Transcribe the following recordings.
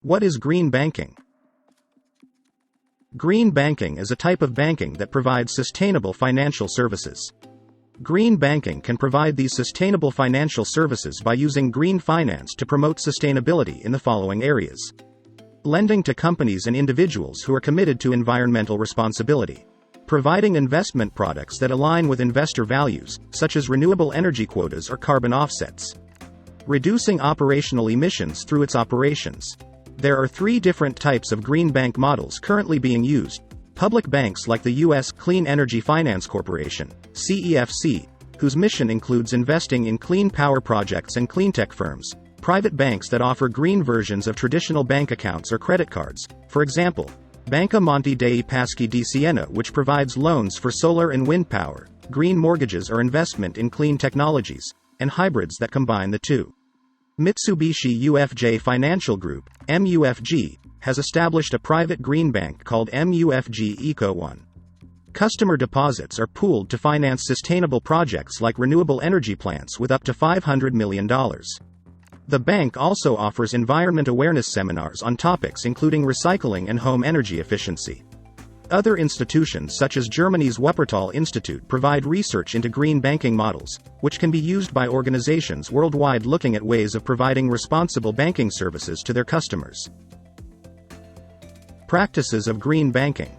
What is green banking? Green banking is a type of banking that provides sustainable financial services. Green banking can provide these sustainable financial services by using green finance to promote sustainability in the following areas: lending to companies and individuals who are committed to environmental responsibility, providing investment products that align with investor values, such as renewable energy quotas or carbon offsets, reducing operational emissions through its operations. There are three different types of green bank models currently being used: public banks like the U.S. Clean Energy Finance Corporation, CEFC, whose mission includes investing in clean power projects and cleantech firms; private banks that offer green versions of traditional bank accounts or credit cards, for example, Banca Monte dei Paschi di Siena, which provides loans for solar and wind power, green mortgages or investment in clean technologies, and hybrids that combine the two. Mitsubishi UFJ Financial Group, MUFG, has established a private green bank called MUFG Eco Loans. Customer deposits are pooled to finance sustainable projects like renewable energy plants with up to $500 million. The bank also offers environment awareness seminars on topics including recycling and home energy efficiency. Other institutions such as Germany's Wuppertal Institute provide research into green banking models, which can be used by organizations worldwide looking at ways of providing responsible banking services to their customers. Practices of green banking.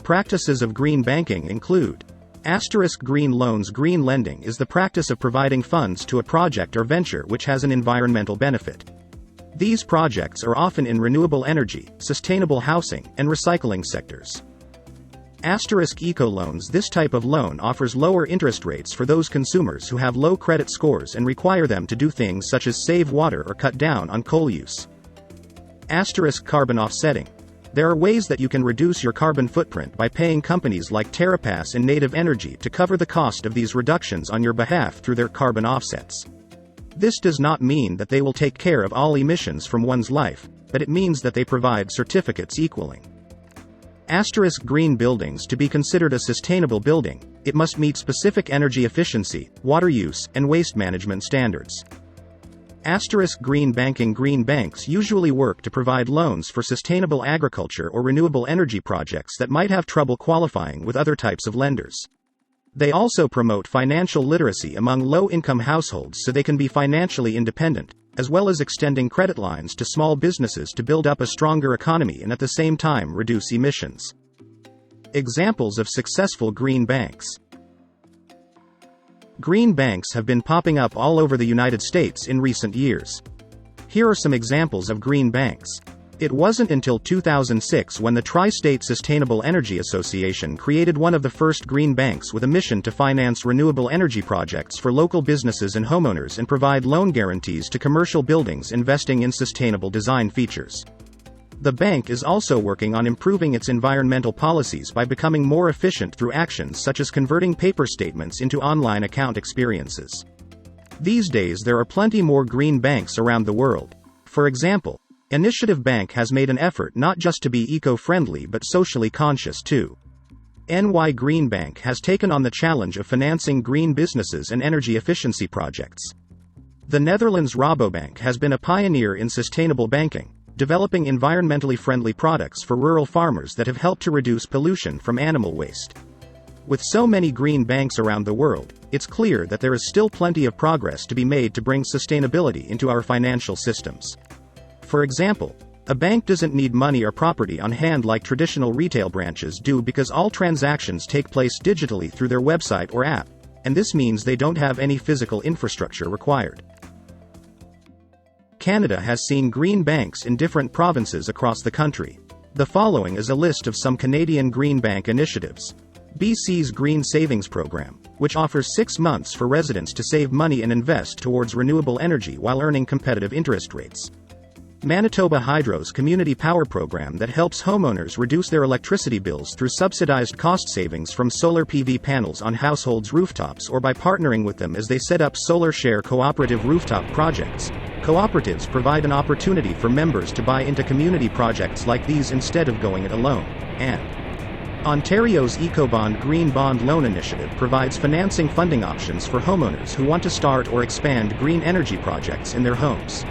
Practices of green banking include: Asterisk Green Loans. Green lending is the practice of providing funds to a project or venture which has an environmental benefit. These projects are often in renewable energy, sustainable housing, and recycling sectors. Asterisk Eco Loans. This type of loan offers lower interest rates for those consumers who have low credit scores and require them to do things such as save water or cut down on coal use. Asterisk Carbon Offsetting. There are ways that you can reduce your carbon footprint by paying companies like TerraPass and Native Energy to cover the cost of these reductions on your behalf through their carbon offsets. This does not mean that they will take care of all emissions from one's life, but it means that they provide certificates equaling. Asterisk Green Buildings. To be considered a sustainable building, it must meet specific energy efficiency, water use, and waste management standards. Asterisk Green Banking. Green banks usually work to provide loans for sustainable agriculture or renewable energy projects that might have trouble qualifying with other types of lenders. They also promote financial literacy among low-income households so they can be financially independent, as well as extending credit lines to small businesses to build up a stronger economy and at the same time reduce emissions. Examples of successful green banks. Green banks have been popping up all over the United States in recent years. Here are some examples of green banks. It wasn't until 2006 when the Tri-State Sustainable Energy Association created one of the first green banks with a mission to finance renewable energy projects for local businesses and homeowners and provide loan guarantees to commercial buildings investing in sustainable design features. The bank is also working on improving its environmental policies by becoming more efficient through actions such as converting paper statements into online account experiences. These days there are plenty more green banks around the world. For example, Initiative Bank has made an effort not just to be eco-friendly but socially conscious too. NY Green Bank has taken on the challenge of financing green businesses and energy efficiency projects. The Netherlands Rabobank has been a pioneer in sustainable banking, developing environmentally friendly products for rural farmers that have helped to reduce pollution from animal waste. With so many green banks around the world, it's clear that there is still plenty of progress to be made to bring sustainability into our financial systems. For example, a bank doesn't need money or property on hand like traditional retail branches do because all transactions take place digitally through their website or app, and this means they don't have any physical infrastructure required. Canada has seen green banks in different provinces across the country. The following is a list of some Canadian green bank initiatives. BC's Green Savings Program, which offers 6 months for residents to save money and invest towards renewable energy while earning competitive interest rates. Manitoba Hydro's Community Power Program that helps homeowners reduce their electricity bills through subsidized cost savings from solar PV panels on households' rooftops or by partnering with them as they set up solar share cooperative rooftop projects. Cooperatives provide an opportunity for members to buy into community projects like these instead of going it alone. And Ontario's EcoBond Green Bond Loan Initiative provides financing funding options for homeowners who want to start or expand green energy projects in their homes.